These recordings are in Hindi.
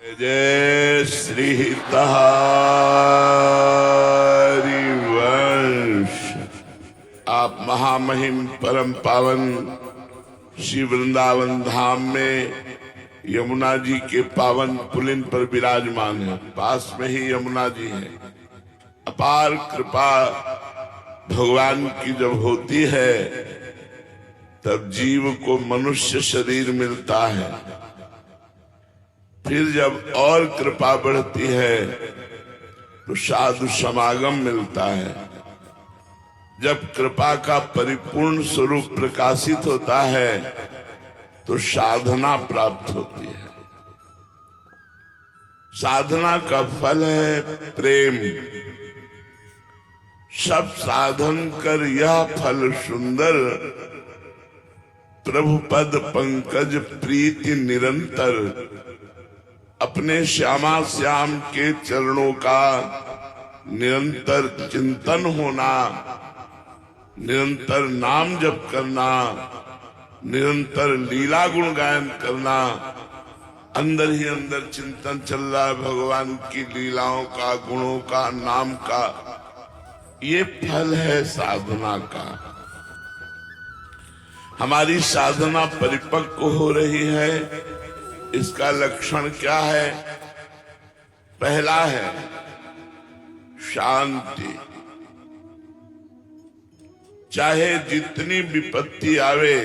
जय श्री हरिवंश। आप महामहिम परम पावन श्री वृंदावन धाम में यमुना जी के पावन पुलिन पर विराजमान है। पास में ही यमुना जी है। अपार कृपा भगवान की जब होती है तब जीव को मनुष्य शरीर मिलता है। फिर जब और कृपा बढ़ती है तो साधु समागम मिलता है। जब कृपा का परिपूर्ण स्वरूप प्रकाशित होता है तो साधना प्राप्त होती है। साधना का फल है प्रेम। सब साधन कर यह फल सुंदर, प्रभु पद पंकज प्रीति निरंतर। अपने श्यामा श्याम के चरणों का निरंतर चिंतन होना, निरंतर नाम जप करना, निरंतर लीला गुण गायन करना। अंदर ही अंदर चिंतन चल रहा है भगवान की लीलाओं का, गुणों का, नाम का। ये फल है साधना का। हमारी साधना परिपक्व हो रही है। इसका लक्षण क्या है? पहला है शांति। चाहे जितनी विपत्ति आवे,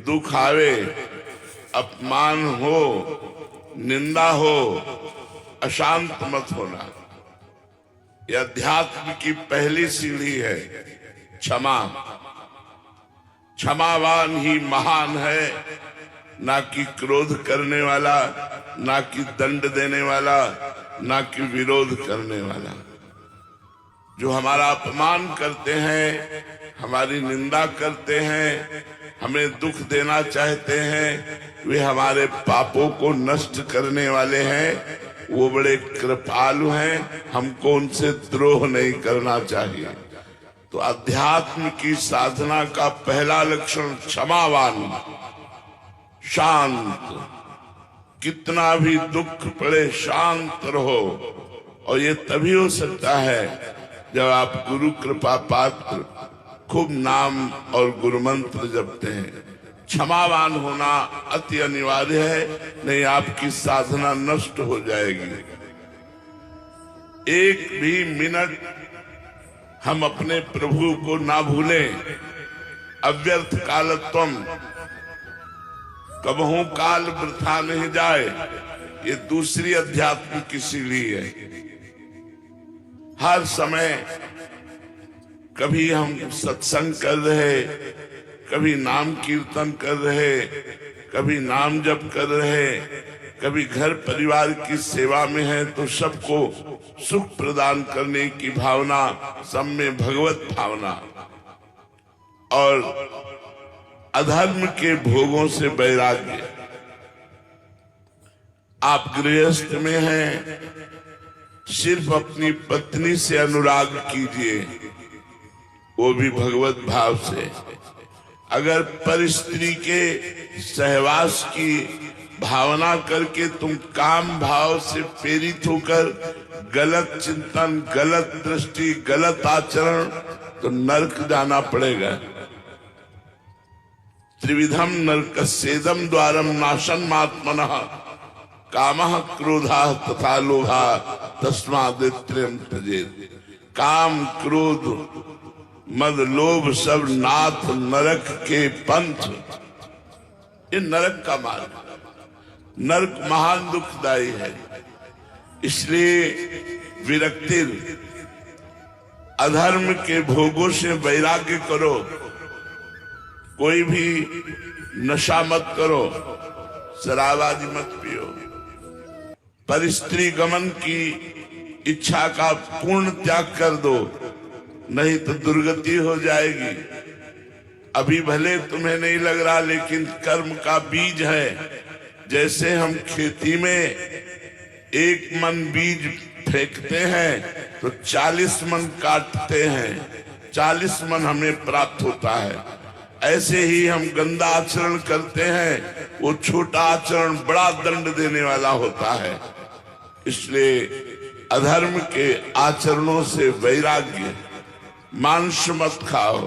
दुख आवे, अपमान हो, निंदा हो, अशांत मत होना। यह अध्यात्म की पहली सीढ़ी है। क्षमा। क्षमावान ही महान है, ना कि क्रोध करने वाला, ना कि दंड देने वाला, ना कि विरोध करने वाला। जो हमारा अपमान करते हैं, हमारी निंदा करते हैं, हमें दुख देना चाहते हैं, वे हमारे पापों को नष्ट करने वाले हैं। वो बड़े कृपालु हैं। हमको उनसे द्रोह नहीं करना चाहिए। तो अध्यात्म की साधना का पहला लक्षण क्षमावान, शांत। कितना भी दुख पड़े शांत रहो। और ये तभी हो सकता है जब आप गुरु कृपा पात्र खूब नाम और गुरु मंत्र जपते हैं। क्षमावान होना अति अनिवार्य है, नहीं आपकी साधना नष्ट हो जाएगी। एक भी मिनट हम अपने प्रभु को ना भूलें। अव्यर्थ कालत्वम, कबहू काल वृथा नहीं जाए। ये दूसरी अध्यात्म की सीढ़ी है। हर समय कभी हम सत्संग कर रहे, कभी नाम कीर्तन कर रहे, कभी नाम जप कर रहे, कभी घर परिवार की सेवा में है तो सबको सुख प्रदान करने की भावना, सब में भगवत भावना। और अधर्म के भोगों से वैराग्य। आप गृहस्थ में हैं, सिर्फ अपनी पत्नी से अनुराग कीजिए, वो भी भगवत भाव से। अगर परस्त्री के सहवास की भावना करके तुम काम भाव से प्रेरित होकर गलत चिंतन, गलत दृष्टि, गलत आचरण, तो नरक जाना पड़ेगा। त्रिविधम नरकस्येदम द्वारम नाशनमात्मनः कामः क्रोधः तथा लोभः तस्माद्त्रयम् त्यजेत्। काम, क्रोध, मद, लोभ सब नाथ नरक के पंथ। ये नरक का मार्ग। नरक महान दुखदायी है। इसलिए विरक्ति, अधर्म के भोगों से वैराग्य करो। कोई भी नशा मत करो, शराब आदि मत पियो। परस्त्री गमन की इच्छा का पूर्ण त्याग कर दो, नहीं तो दुर्गति हो जाएगी। अभी भले तुम्हें नहीं लग रहा, लेकिन कर्म का बीज है। जैसे हम खेती में 1 मन बीज फेंकते हैं तो 40 मन काटते हैं, 40 मन हमें प्राप्त होता है। ऐसे ही हम गंदा आचरण करते हैं, वो छोटा आचरण बड़ा दंड देने वाला होता है। इसलिए अधर्म के आचरणों से वैराग्य, मांस मत खाओ,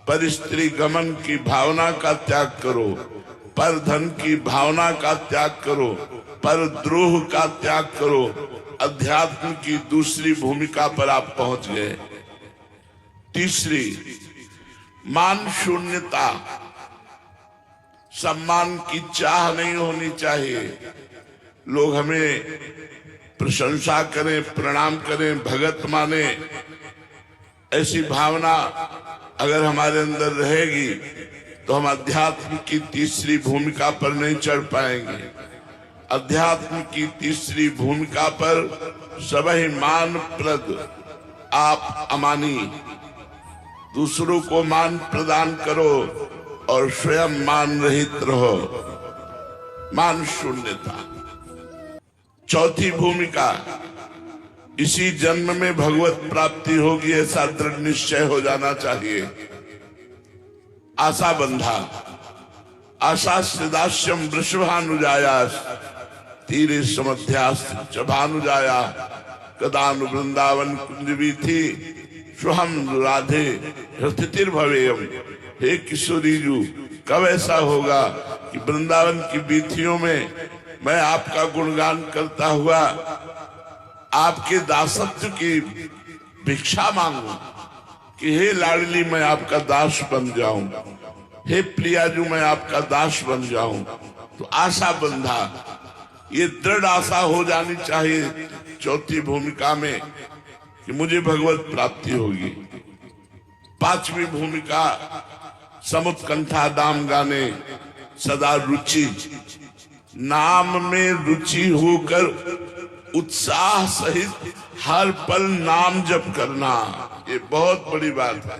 पर स्त्री गमन की भावना का त्याग करो, पर धन की भावना का त्याग करो, पर द्रोह का त्याग करो। अध्यात्म की दूसरी भूमिका पर आप पहुंच गए। तीसरी, मान शून्यता। सम्मान की चाह नहीं होनी चाहिए। लोग हमें प्रशंसा करें, प्रणाम करें, भगत माने, ऐसी भावना अगर हमारे अंदर रहेगी तो हम अध्यात्म की तीसरी भूमिका पर नहीं चढ़ पाएंगे। अध्यात्म की तीसरी भूमिका पर सबहि मान प्रद आप अमानी। दूसरों को मान प्रदान करो और स्वयं मान रहित रहो। मान शून्यता। चौथी भूमिका, इसी जन्म में भगवत प्राप्ति होगी ऐसा दृढ़ निश्चय हो जाना चाहिए। आशा बंधा। आशा दास्यम वृषभानुजायास तीरे समध्यास भानुजाया कदानु वृंदावन कुंजवी थी स्वहम राधे हृतिर्भवेयम। हे किशोरी जू, कब ऐसा होगा कि वृंदावन की बीथियों में मैं आपका गुणगान करता हुआ आपके दासत्व की भिक्षा मांगू कि हे लाडली मैं आपका दास बन जाऊं, हे प्रियाजू मैं आपका दास बन जाऊं। तो आशा बंधा, ये दृढ़ आशा हो जानी चाहिए चौथी भूमिका में कि मुझे भगवत प्राप्ति होगी। पांचवी भूमिका, समुत्कंठा नाम गाने, सदा रुचि। नाम में रुचि होकर उत्साह सहित हर पल नाम जप करना, ये बहुत बड़ी बात है।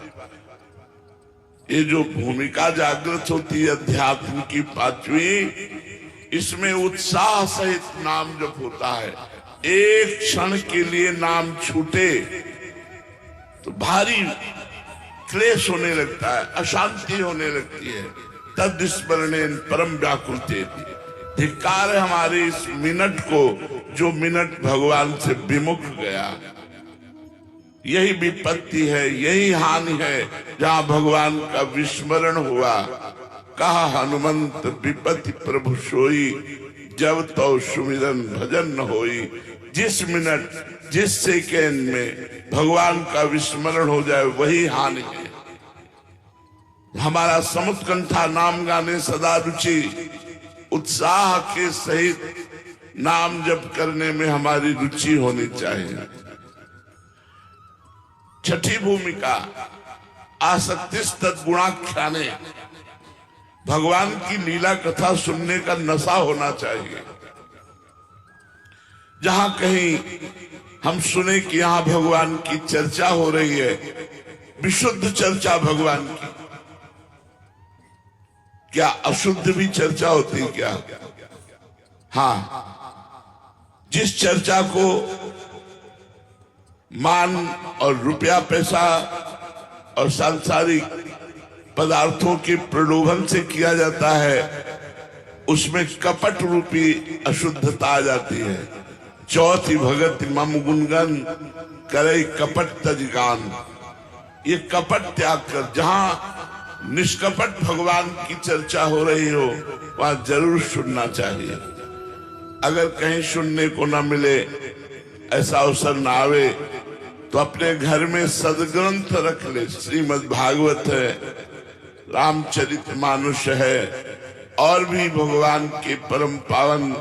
ये जो भूमिका जागृत होती है अध्यात्म की पांचवी, इसमें उत्साह सहित नाम जप होता है। एक क्षण के लिए नाम छूटे तो भारी क्लेश होने लगता है, अशांति होने लगती है। तद स्मरणेन परम व्याकुलते। धिक्कार है हमारे इस मिनट को जो मिनट भगवान से विमुख गया। यही विपत्ति है, यही हानि है जहां भगवान का विस्मरण हुआ। कहा हनुमंत विपत्ति प्रभु सोई, जब तो सुमिरन भजन न होई। जिस मिनट, जिस सेकेंड में भगवान का विस्मरण हो जाए वही हानि है। हमारा समुत्कंठा नाम गाने, सदा रुचि, उत्साह के सहित नाम जप करने में हमारी रुचि होनी चाहिए। छठी भूमिका, आसक्तिस्तद गुणाख्याने। भगवान की लीला कथा सुनने का नशा होना चाहिए। जहां कहीं हम सुने कि यहां भगवान की चर्चा हो रही है, विशुद्ध चर्चा भगवान की, क्या अशुद्ध भी चर्चा होती है क्या? हाँ, जिस चर्चा को मान और रुपया पैसा और सांसारिक पदार्थों के प्रलोभन से किया जाता है, उसमें कपट रूपी अशुद्धता आ जाती है। चौथी भगत मम गुणगन करे कपट तजगान। ये कपट त्याग कर जहां निष्कपट भगवान की चर्चा हो रही हो वहां जरूर सुनना चाहिए। अगर कहीं सुनने को न मिले, ऐसा अवसर न आवे, तो अपने घर में सदग्रंथ रख ले। श्रीमद् भागवत है, रामचरितमानस है, और भी भगवान के परम पावन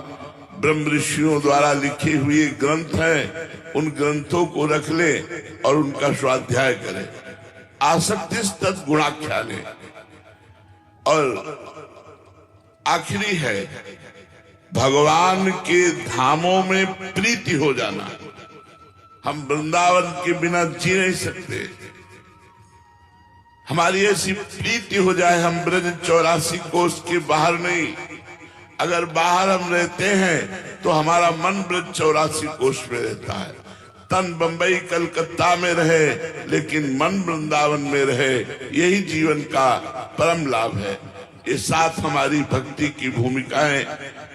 ब्रह्म ऋषियों द्वारा लिखे हुए ग्रंथ हैं। उन ग्रंथों को रख ले और उनका स्वाध्याय करे। आसक्ति तत् गुणाख्याने। और आखिरी है भगवान के धामों में प्रीति हो जाना। हम वृंदावन के बिना जी नहीं सकते। हमारी ऐसी प्रीति हो जाए, हम ब्रज 84 कोष के बाहर नहीं, अगर बाहर हम रहते हैं तो हमारा मन ब्रज 84 कोष में रहता है। तन बंबई कलकत्ता में रहे लेकिन मन वृंदावन में रहे, यही जीवन का परम लाभ है। ये साथ हमारी भक्ति की भूमिकाएं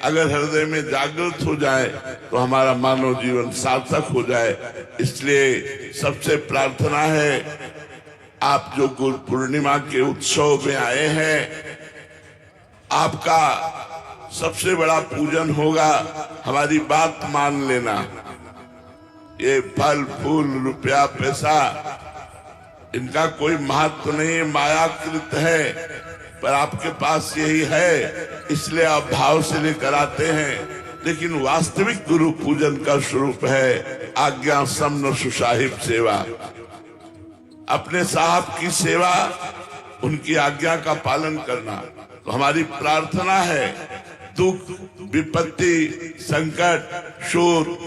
अगर हृदय में जागृत हो जाए तो हमारा मानव जीवन सार्थक हो जाए। इसलिए सबसे प्रार्थना है, आप जो गुरु पूर्णिमा के उत्सव में आए हैं, आपका सबसे बड़ा पूजन होगा, हमारी बात मान लेना। ये फल फूल रुपया पैसा इनका कोई महत्व नहीं है, मायाकृत है, पर आपके पास यही है इसलिए आप भाव से लेकर आते हैं। लेकिन वास्तविक गुरु पूजन का स्वरूप है आज्ञा सम्न सुसाहिब सेवा। अपने साहब की सेवा, उनकी आज्ञा का पालन करना। तो हमारी प्रार्थना है, दुख विपत्ति संकट शोर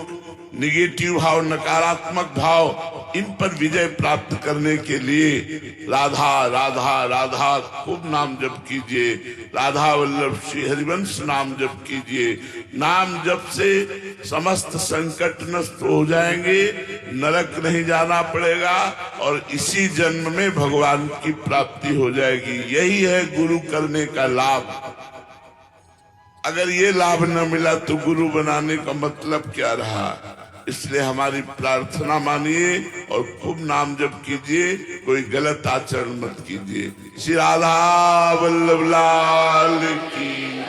निगेटिव भाव नकारात्मक भाव इन पर विजय प्राप्त करने के लिए राधा राधा राधा खूब नाम जप कीजिए, राधा वल्लभ श्री हरिवंश नाम जप कीजिए। नाम जप से समस्त संकट नष्ट हो जाएंगे, नरक नहीं जाना पड़ेगा और इसी जन्म में भगवान की प्राप्ति हो जाएगी। यही है गुरु करने का लाभ। अगर ये लाभ न मिला तो गुरु बनाने का मतलब क्या रहा। इसलिए हमारी प्रार्थना मानिए और खूब नाम जप कीजिए, कोई गलत आचरण मत कीजिए। श्री राधा वल्लभ लाल की